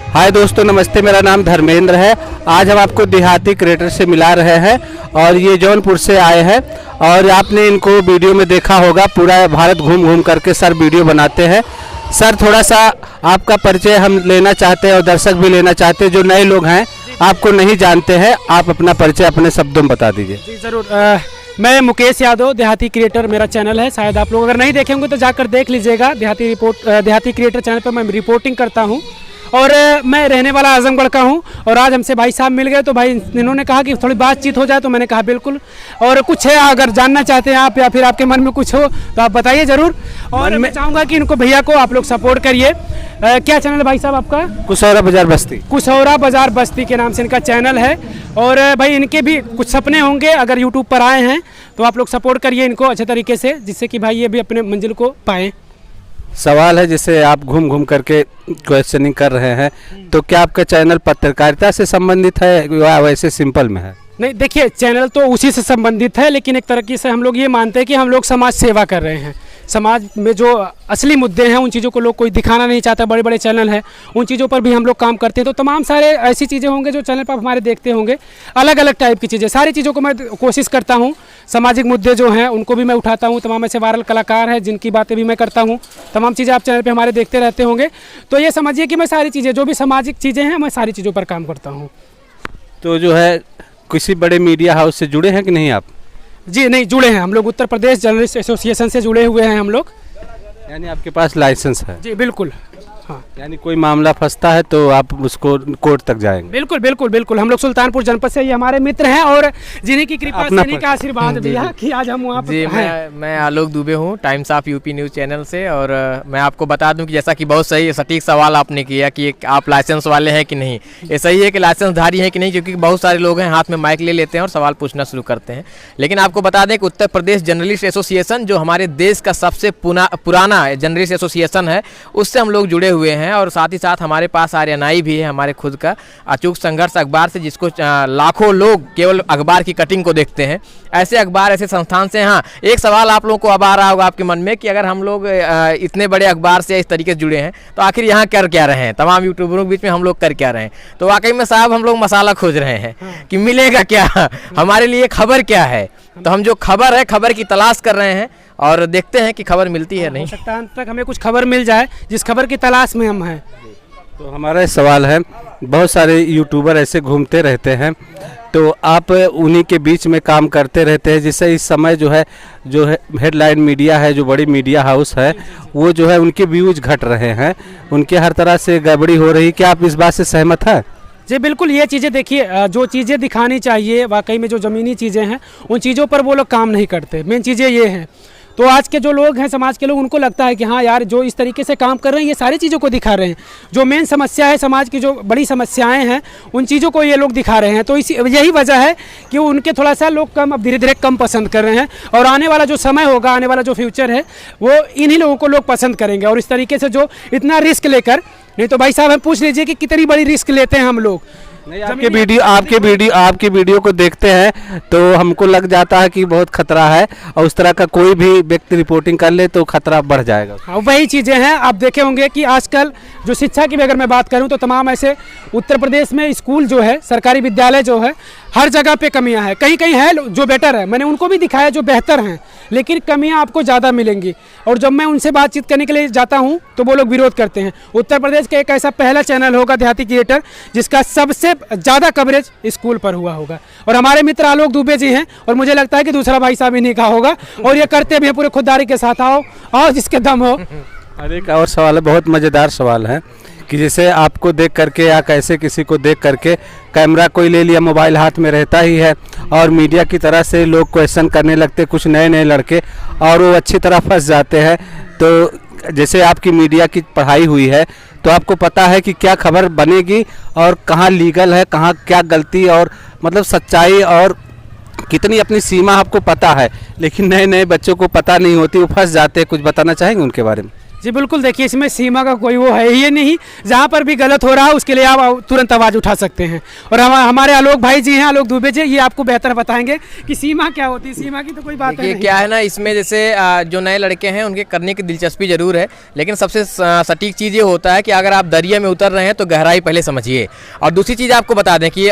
हाय दोस्तों, नमस्ते। मेरा नाम धर्मेंद्र है। आज हम आपको देहाती क्रिएटर से मिला रहे हैं और ये जौनपुर से आए हैं और आपने इनको वीडियो में देखा होगा। पूरा भारत घूम घूम करके सर वीडियो बनाते हैं। सर, थोड़ा सा आपका परिचय हम लेना चाहते हैं और दर्शक भी लेना चाहते हैं जो नए लोग हैं, आपको नहीं जानते हैं। आप अपना परिचय अपने शब्दों में बता दीजिए। जी ज़रूर। मैं मुकेश यादव, देहाती क्रिएटर मेरा चैनल है। शायद आप लोग अगर नहीं देखे होंगे तो जाकर देख लीजिएगा। देहाती क्रिएटर चैनल पर मैं रिपोर्टिंग करता हूँ और मैं रहने वाला आजमगढ़ का हूँ। और आज हमसे भाई साहब मिल गए तो भाई इन्होंने कहा कि थोड़ी बातचीत हो जाए, तो मैंने कहा बिल्कुल। और कुछ है अगर जानना चाहते हैं आप या फिर आपके मन में कुछ हो तो आप बताइए ज़रूर। और मैं चाहूँगा कि इनको भैया को आप लोग सपोर्ट करिए। क्या चैनल है भाई साहब आपका? कुशौरा बाजार बस्ती। कुशौरा बाजार बस्ती के नाम से इनका चैनल है। और भाई इनके भी कुछ सपने होंगे, अगर यूट्यूब पर आए हैं तो आप लोग सपोर्ट करिए इनको अच्छे तरीके से, जिससे कि भाई ये भी अपने मंजिल को पाएँ। सवाल है, जैसे आप घूम घूम करके क्वेश्चनिंग कर रहे हैं, तो क्या आपका चैनल पत्रकारिता से संबंधित है या वैसे सिंपल में है? नहीं, देखिए चैनल तो उसी से संबंधित है, लेकिन एक तरीके से हम लोग ये मानते हैं कि हम लोग समाज सेवा कर रहे हैं। समाज में जो असली मुद्दे हैं उन चीज़ों को लोग कोई दिखाना नहीं चाहता। बड़े बड़े चैनल हैं, उन चीज़ों पर भी हम लोग काम करते हैं। तो तमाम सारे ऐसी चीज़ें होंगे जो चैनल पर हमारे देखते होंगे, अलग अलग टाइप की चीज़ें। सारी चीज़ों को मैं कोशिश करता हूँ। सामाजिक मुद्दे जो हैं उनको भी मैं उठाता हूँ। तमाम ऐसे वायरल कलाकार हैं जिनकी बातें भी मैं करता हूँ। तमाम चीज़ें आप चैनल पर हमारे देखते रहते होंगे। तो ये समझिए कि मैं सारी चीज़ें जो भी सामाजिक चीज़ें हैं मैं सारी चीज़ों पर काम करता हूँ। तो जो है किसी बड़े मीडिया हाउस से जुड़े हैं कि नहीं आप? जी नहीं, जुड़े हैं हम लोग। उत्तर प्रदेश जर्नलिस्ट एसोसिएशन से जुड़े हुए हैं हम लोग। यानी आपके पास लाइसेंस है? जी बिल्कुल, हाँ। यानी कोई मामला फंसता है तो आप उसको कोर्ट तक जाएंगे? बिल्कुल बिल्कुल बिल्कुल। हम लोग सुल्तानपुर जनपद से, ये हमारे मित्र हैं और जिन्हीं की कृपा से, जिन्हीं का आशीर्वाद भैया कि आज हम वहाँ पर हैं। मैं आलोक दुबे हूँ, times of UP news channel से। और मैं आपको बता दूं कि जैसा कि बहुत सही सटीक सवाल आपने किया कि आप लाइसेंस वाले हैं कि नहीं। ये सही है कि लाइसेंसधारी हैं कि नहीं, क्योंकि बहुत सारे लोग हैं हाथ में माइक ले लेते हैं और सवाल पूछना शुरू करते हैं। लेकिन आपको बता दें कि उत्तर प्रदेश जर्नलिस्ट एसोसिएशन जो हमारे देश का सबसे पुराना जर्नलिस्ट एसोसिएशन है, उससे हम लोग जुड़े हुए हैं। और साथ ही साथ हमारे पास आर्यनाई भी है, हमारे खुद का अचूक संघर्ष अखबार से, जिसको लाखों लोग केवल अखबार की कटिंग को देखते हैं। ऐसे अखबार, ऐसे संस्थान से। हाँ, एक सवाल आप लोगों को अब आ रहा होगा आपके मन में कि अगर हम लोग इतने बड़े अखबार से इस तरीके से जुड़े हैं तो आखिर यहाँ कर क्या रहे हैं, तमाम यूट्यूबरों के बीच में हम लोग कर क्या रहे हैं। तो वाकई में साहब हम लोग मसाला खोज रहे हैं कि मिलेगा क्या, हमारे लिए खबर क्या है। तो हम जो खबर है, खबर की तलाश कर रहे हैं और देखते हैं कि खबर मिलती है नहीं। हो सकता है अंत तक हमें कुछ खबर मिल जाए जिस खबर की तलाश में हम हैं। तो हमारा सवाल है, बहुत सारे यूट्यूबर ऐसे घूमते रहते हैं, तो आप उन्हीं के बीच में काम करते रहते हैं, जिससे इस समय जो है हेडलाइन मीडिया है, जो बड़ी मीडिया हाउस है, वो जो है उनके व्यूज घट रहे हैं, उनके हर तरह से गड़बड़ी हो रही। क्या आप इस बात से सहमत हैं? जी बिल्कुल। ये चीज़ें देखिए, जो चीज़ें दिखानी चाहिए वाकई में, जो ज़मीनी चीज़ें हैं उन चीज़ों पर वो लोग काम नहीं करते। मेन चीज़ें ये हैं। तो आज के जो लोग हैं, समाज के लोग, उनको लगता है कि हाँ यार, जो इस तरीके से काम कर रहे हैं ये सारी चीज़ों को दिखा रहे हैं। जो मेन समस्या है, समाज की जो बड़ी समस्याएं हैं, उन चीज़ों को ये लोग दिखा रहे हैं। तो यही वजह है कि उनके थोड़ा सा लोग कम, अब धीरे धीरे कम पसंद कर रहे हैं। और आने वाला जो समय होगा, आने वाला जो फ्यूचर है, वो इन्हीं लोगों को लोग पसंद करेंगे। और इस तरीके से जो इतना रिस्क लेकर, नहीं तो भाई साहब हम पूछ लीजिए कि कितनी बड़ी रिस्क लेते हैं हम लोग। नहीं, आपके वीडियो को देखते हैं तो हमको लग जाता है कि बहुत खतरा है, और उस तरह का कोई भी व्यक्ति रिपोर्टिंग कर ले तो खतरा बढ़ जाएगा। हाँ, वही चीज़ें हैं। आप देखे होंगे कि आजकल जो शिक्षा की भी अगर मैं बात करूं तो तमाम ऐसे उत्तर प्रदेश में स्कूल जो है, सरकारी विद्यालय जो है, हर जगह पे कमियां हैं। कहीं कहीं है जो बेटर है, मैंने उनको भी दिखाया जो बेहतर हैं, लेकिन कमियां आपको ज़्यादा मिलेंगी। और जब मैं उनसे बातचीत करने के लिए जाता हूं तो वो लोग विरोध करते हैं। उत्तर प्रदेश का एक ऐसा पहला चैनल होगा देहाती क्रिएटर जिसका सबसे ज़्यादा कवरेज स्कूल पर हुआ होगा। और हमारे मित्र आलोक दुबे जी हैं, और मुझे लगता है कि दूसरा भाई साहब इन्हीं का होगा। और ये करते भी हैं पूरे खुददारी के साथ। आओ जिसके दम हो। और एक और सवाल है, बहुत मज़ेदार सवाल है, कि जैसे आपको देख करके या कैसे किसी को देख करके कैमरा कोई ले लिया, मोबाइल हाथ में रहता ही है, और मीडिया की तरह से लोग क्वेश्चन करने लगते, कुछ नए नए लड़के, और वो अच्छी तरह फंस जाते हैं। तो जैसे आपकी मीडिया की पढ़ाई हुई है तो आपको पता है कि क्या खबर बनेगी और कहाँ लीगल है, कहाँ क्या गलती, और मतलब सच्चाई और कितनी अपनी सीमा आपको पता है। लेकिन नए नए बच्चों को पता नहीं होती, वो फंस जाते हैं। कुछ बताना चाहेंगे उनके बारे में? जी बिल्कुल, देखिए इसमें सीमा का कोई वो है ही नहीं। जहाँ पर भी गलत हो रहा है उसके लिए आप तुरंत आवाज़ उठा सकते हैं। और हमारे आलोक भाई जी हैं, आलोक दुबे जी, ये आपको बेहतर बताएंगे कि सीमा क्या होती है। सीमा की तो कोई बात देखिए नहीं। क्या है ना, इसमें जैसे जो नए लड़के हैं उनके करने की दिलचस्पी जरूर है, लेकिन सबसे सटीक चीज़ ये होता है कि अगर आप दरिया में उतर रहे हैं तो गहराई पहले समझिए। और दूसरी चीज़ आपको बता दें कि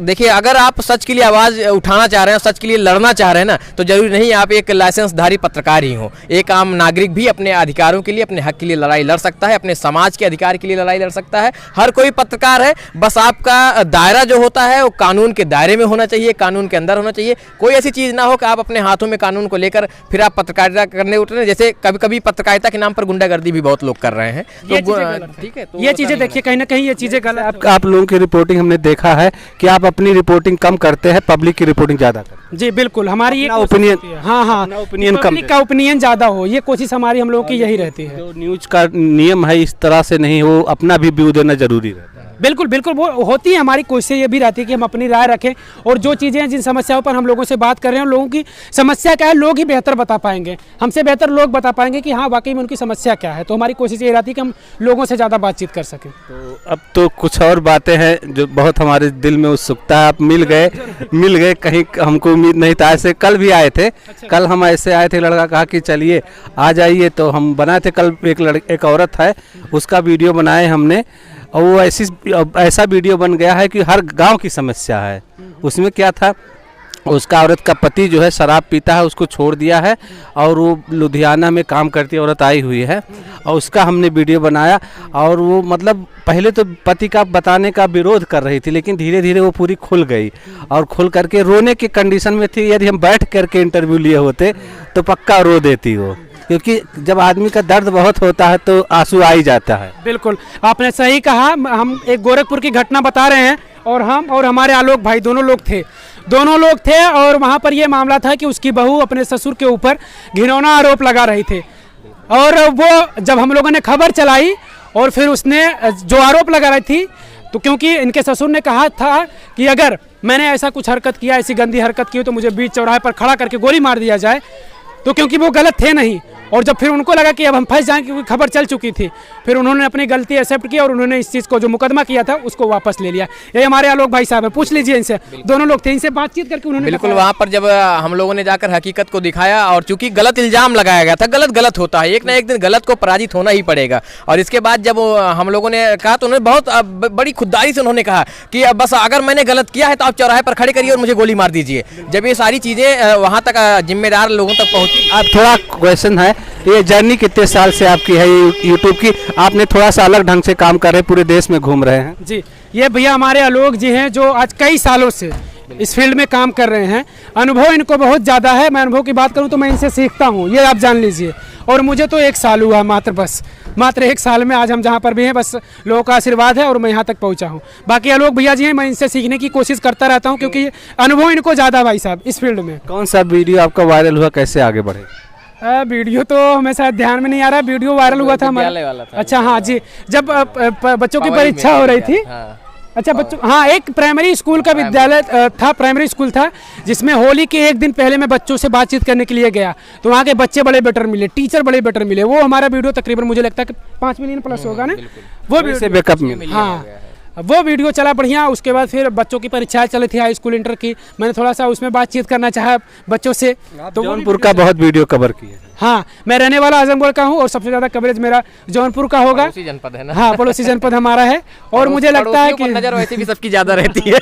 देखिए अगर आप सच के लिए आवाज़ उठाना चाह रहे हैं, सच के लिए लड़ना चाह रहे हैं ना, तो जरूरी नहीं आप एक लाइसेंसधारी पत्रकार ही हो। एक आम नागरिक भी अपने अधिकारों के लिए, अपने हक के लिए लड़ाई लड़ सकता है, अपने समाज के अधिकार के लिए लड़ाई लड़ सकता है। हर कोई पत्रकार है, बस आपका दायरा जो होता है वो कानून के दायरे में होना चाहिए, कानून के अंदर होना चाहिए। कोई ऐसी चीज़ ना हो कि आप अपने हाथों में कानून को लेकर फिर आप पत्रकारिता करने उतरे। जैसे कभी कभी पत्रकारिता के नाम पर गुंडागर्दी भी बहुत लोग कर रहे हैं, ठीक है। ये चीज़ें देखिए कहीं ना कहीं ये चीज़ें गलत। आप लोगों की रिपोर्टिंग हमने देखा है कि आप अपनी रिपोर्टिंग कम करते हैं, पब्लिक की रिपोर्टिंग ज़्यादा करते हैं। जी बिल्कुल, हमारी ये ओपिनियन, हाँ हाँ, ओपिनियन कम, पब्लिक का ओपिनियन ज़्यादा हो, ये कोशिश हमारी हम लोगों की यही रहती है। जो न्यूज का नियम है इस तरह से नहीं हो, अपना भी व्यू देना जरूरी रहता है। बिल्कुल बिल्कुल, वो होती है। हमारी कोशिश ये भी रहती है कि हम अपनी राय रखें, और जो चीज़ें हैं जिन समस्याओं पर हम लोगों से बात कर रहे हैं, लोगों की समस्या क्या है लोग ही बेहतर बता पाएंगे, हमसे बेहतर लोग बता पाएंगे कि हाँ वाकई में उनकी समस्या क्या है। तो हमारी कोशिश ये रहती है कि हम लोगों से ज़्यादा बातचीत कर सकें। तो अब तो कुछ और बातें हैं जो बहुत हमारे दिल में उत्सुकता है। आप मिल गए कहीं, हमको उम्मीद नहीं था। ऐसे कल भी आए थे, कल हम ऐसे आए थे, लड़का कहा कि चलिए आ जाइए, तो हम बनाए थे कल। एक औरत है, उसका वीडियो बनाए हमने, और वो ऐसा वीडियो बन गया है कि हर गांव की समस्या है। उसमें क्या था, उसका औरत का पति जो है शराब पीता है, उसको छोड़ दिया है, और वो लुधियाना में काम करती औरत आई हुई है, और उसका हमने वीडियो बनाया। और वो मतलब पहले तो पति का बताने का विरोध कर रही थी, लेकिन धीरे धीरे वो पूरी खुल गई, और खुल करके रोने की कंडीशन में थी। यदि हम बैठ करके इंटरव्यू लिए होते तो पक्का रो देती वो, क्योंकि जब आदमी का दर्द बहुत होता है तो आंसू आ ही जाता है। बिल्कुल, आपने सही कहा। हम एक गोरखपुर की घटना बता रहे हैं, और हम और हमारे आलोक भाई दोनों लोग थे, और वहाँ पर ये मामला था कि उसकी बहू अपने ससुर के ऊपर घिनौना आरोप लगा रही थी। और वो जब हम लोगों ने खबर चलाई, और फिर उसने जो आरोप लगा रही थी, तो क्योंकि इनके ससुर ने कहा था कि अगर मैंने ऐसा कुछ हरकत किया, ऐसी गंदी हरकत की तो मुझे बीच चौराहे पर खड़ा करके गोली मार दिया जाए। तो क्योंकि वो गलत थे नहीं, और जब फिर उनको लगा कि अब हम फंस जाएंगे क्योंकि खबर चल चुकी थी, फिर उन्होंने अपनी गलती एक्सेप्ट की, और उन्होंने इस चीज़ को जो मुकदमा किया था उसको वापस ले लिया। ये हमारे आलोक भाई साहब है, पूछ लीजिए इनसे, दोनों लोग थे, इनसे बातचीत करके उन्होंने बिल्कुल वहाँ पर जब हम लोगों ने जाकर हकीकत को दिखाया, और चूंकि गलत इल्जाम लगाया गया था, गलत होता है, एक ना एक दिन गलत को पराजित होना ही पड़ेगा। और इसके बाद जब हम लोगों ने कहा तो उन्होंने बहुत बड़ी खुददारी से उन्होंने कहा कि बस अगर मैंने गलत किया है तो आप चौराहे पर खड़े करिए और मुझे गोली मार दीजिए। जब ये सारी चीज़ें वहाँ तक जिम्मेदार लोगों तक पहुँची। अब थोड़ा क्वेश्चन है, ये जर्नी कितने साल से आपकी है यूट्यूब की? आपने थोड़ा सा अलग ढंग से काम कर रहे हैं, पूरे देश में घूम रहे हैं। जी, ये भैया हमारे आलोक जी हैं जो आज कई सालों से इस फील्ड में काम कर रहे हैं। अनुभव इनको बहुत ज़्यादा है। मैं अनुभव की बात करूं तो मैं इनसे सीखता हूं, ये आप जान लीजिए। और मुझे तो 1 साल हुआ मात्र 1 साल में आज हम जहां पर भी हैं, बस लोगों का आशीर्वाद है और मैं यहां तक पहुंचा हूं। बाकी आलोक भैया जी हैं, मैं इनसे सीखने की कोशिश करता रहता हूं, क्योंकि अनुभव इनको ज़्यादा भाई साहब इस फील्ड में। कौन सा वीडियो आपका वायरल हुआ, कैसे आगे बढ़े? वीडियो तो हमें शायद ध्यान में नहीं आ रहा। वीडियो वायरल हुआ था हमारा, अच्छा हाँ जी, जब बच्चों की परीक्षा हो रही थी। अच्छा बच्चों, हाँ, एक प्राइमरी स्कूल का विद्यालय था, प्राइमरी स्कूल था, जिसमें होली के एक दिन पहले मैं बच्चों से बातचीत करने के लिए गया, तो वहाँ के बच्चे बड़े बेटर मिले, टीचर बड़े बेटर मिले। वो हमारा वीडियो तकरीबन मुझे लगता है कि 5 मिलियन प्लस होगा ना, वो वीडियो बैकअप में। हाँ, वो वीडियो चला बढ़िया। उसके बाद फिर बच्चों की परीक्षाएं चली थी, हाई स्कूल इंटर की, मैंने थोड़ा सा उसमें बातचीत करना चाहा बच्चों से। तो जौनपुर का बहुत वीडियो कवर किया। हाँ, मैं रहने वाला आजमगढ़ का हूँ, और सबसे ज़्यादा कवरेज मेरा जौनपुर का होगा। पड़ोसी जनपद है ना। हाँ, पड़ोसी जनपद हमारा है। और मुझे लगता है कि नजर वैसे भी सबकी ज़्यादा रहती है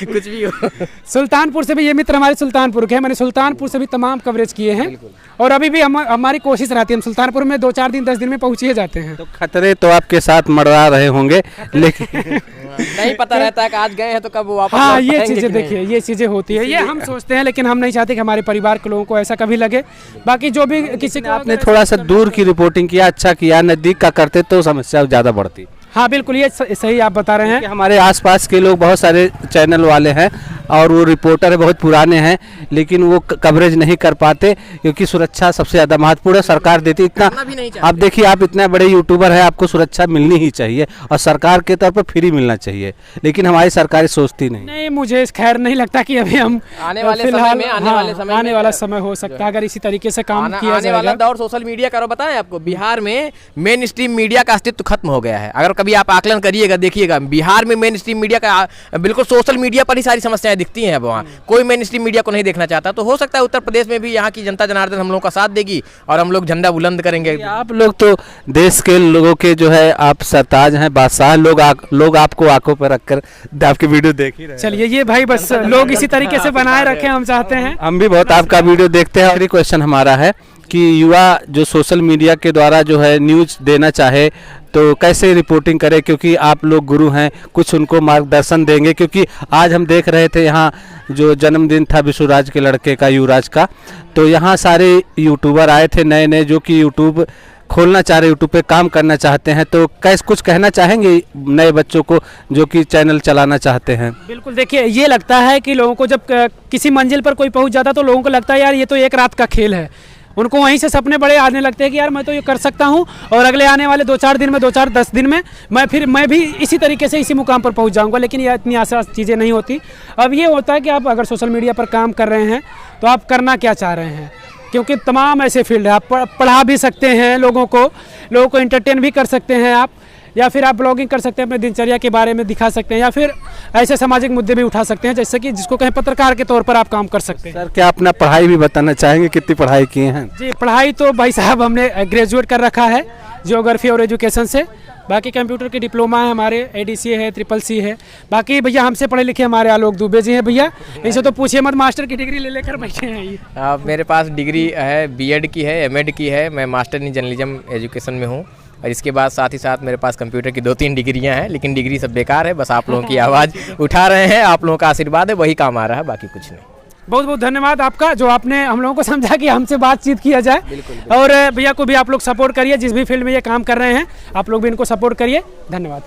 कुछ भी हो। सुल्तानपुर से भी ये मित्र हमारे सुल्तानपुर के हैं, मैंने सुल्तानपुर से भी तमाम कवरेज किए हैं, और अभी भी हमारी कोशिश रहती है, हम सुल्तानपुर में 2-4 दिन 10 दिन में पहुँच ही जाते हैं। तो खतरे तो आपके साथ मंडरा रहे होंगे, लेकिन नहीं पता रहता है कि आज गए हैं तो कब वापस। हाँ, ये चीज़ें देखिए, ये चीज़ें होती है, ये हम सोचते हैं, लेकिन हम नहीं चाहते कि हमारे परिवार के लोगों को ऐसा कभी लगे। बाकी जो भी किसी को, आपने थोड़ा सा दूर की रिपोर्टिंग किया, अच्छा किया। नज़दीक का करते तो समस्या ज़्यादा बढ़ती। हाँ बिल्कुल, ये सही आप बता रहे हैं। हमारे आसपास के लोग बहुत सारे चैनल वाले हैं, और वो रिपोर्टर है बहुत पुराने हैं, लेकिन वो कवरेज नहीं कर पाते क्योंकि सुरक्षा सबसे ज़्यादा महत्वपूर्ण है। सरकार देती इतना, करना भी नहीं चाहते। आप देखिए आप इतना बड़े यूट्यूबर हैं, आपको सुरक्षा मिलनी ही चाहिए और सरकार के तौर पर फ्री मिलना चाहिए, लेकिन हमारी सरकार सोचती नहीं। नहीं, मुझे खैर नहीं लगता कि अभी हम आने वाले फिलहाल समय में आने वाला समय हो सकता है अगर इसी तरीके से काम किया आने वाला जाएगा। दौर सोशल मीडिया का। बताएं आपको, बिहार में मेन स्ट्रीम मीडिया का अस्तित्व खत्म हो गया है। अगर कभी आप आकलन करिएगा, देखिएगा बिहार में मेन स्ट्रीम मीडिया का बिल्कुल सोशल मीडिया पर ही सारी समस्याएं दिखती हैं। अब वहाँ कोई मेन स्ट्रीम मीडिया को नहीं देखना चाहता। तो हो सकता है उत्तर प्रदेश में भी यहाँ की जनता जनार्दन हम लोगों का साथ देगी और हम लोग झंडा बुलंद करेंगे। आप लोग तो देश के लोगों के जो है आप सरताज हैं, बादशाह। लोग आपको आंखों पर रखकर आपके वीडियो देख ही रहे हैं। चलिए ये भाई बस लोग इसी तरीके से बनाए रखें, हम चाहते हैं। हम भी बहुत आपका वीडियो देखते हैं। आखिरी क्वेश्चन हमारा है कि युवा जो सोशल मीडिया के द्वारा जो है न्यूज़ देना चाहे तो कैसे रिपोर्टिंग करे, क्योंकि आप लोग गुरु हैं, कुछ उनको मार्गदर्शन देंगे। क्योंकि आज हम देख रहे थे यहाँ जो जन्मदिन था विश्वराज के लड़के का, युवराज का, तो यहाँ सारे यूट्यूबर आए थे नए नए जो कि यूट्यूब खोलना चाह रहे, यूट्यूब पे काम करना चाहते हैं। तो कैसे कुछ कहना चाहेंगे नए बच्चों को जो कि चैनल चलाना चाहते हैं? बिल्कुल, देखिए ये लगता है कि लोगों को जब किसी मंजिल पर कोई पहुंच जाता है तो लोगों को लगता है यार ये तो एक रात का खेल है। उनको वहीं से सपने बड़े आने लगते हैं कि यार मैं तो ये कर सकता हूँ और अगले आने वाले 2-4 दिन में 2-4-10 दिन में मैं भी इसी तरीके से इसी मुकाम पर पहुँच जाऊँगा। लेकिन ये इतनी आसान चीज़ें नहीं होती। अब ये होता है कि आप अगर सोशल मीडिया पर काम कर रहे हैं तो आप करना क्या चाह रहे हैं, क्योंकि तमाम ऐसे फील्ड है। आप पढ़ा भी सकते हैं लोगों को एंटरटेन भी कर सकते हैं आप, या फिर आप ब्लॉगिंग कर सकते हैं, अपने दिनचर्या के बारे में दिखा सकते हैं, या फिर ऐसे सामाजिक मुद्दे भी उठा सकते हैं जैसे कि जिसको कहें पत्रकार के तौर पर आप काम कर सकते हैं। सर क्या अपना पढ़ाई भी बताना चाहेंगे, कितनी पढ़ाई किए हैं? जी पढ़ाई तो भाई साहब हमने ग्रेजुएट कर रखा है जियोग्राफी और एजुकेशन से। बाकी कंप्यूटर की डिप्लोमा है हमारे, ADCA है, CCC है। बाकी भैया हमसे पढ़े लिखे हमारे आलोक दुबे जी हैं भैया, इनसे तो पूछिए मत, मास्टर की डिग्री ले लेकर बैठे हैं ये। मेरे पास डिग्री है, B.Ed की है, M.Ed की है। मैं मास्टर इन जर्नलिज्म एजुकेशन में हूँ और इसके बाद साथ ही साथ मेरे पास कंप्यूटर की 2-3 डिग्रियाँ हैं, लेकिन डिग्री सब बेकार है। बस आप लोगों की आवाज़ उठा रहे हैं, आप लोगों का आशीर्वाद है, वही काम आ रहा है, बाकी कुछ नहीं। बहुत बहुत धन्यवाद आपका जो आपने हम लोगों को समझा कि हमसे बातचीत किया जाए। बिल्कुल। और भैया को भी आप लोग सपोर्ट करिए, जिस भी फील्ड में ये काम कर रहे हैं आप लोग भी इनको सपोर्ट करिए। धन्यवाद।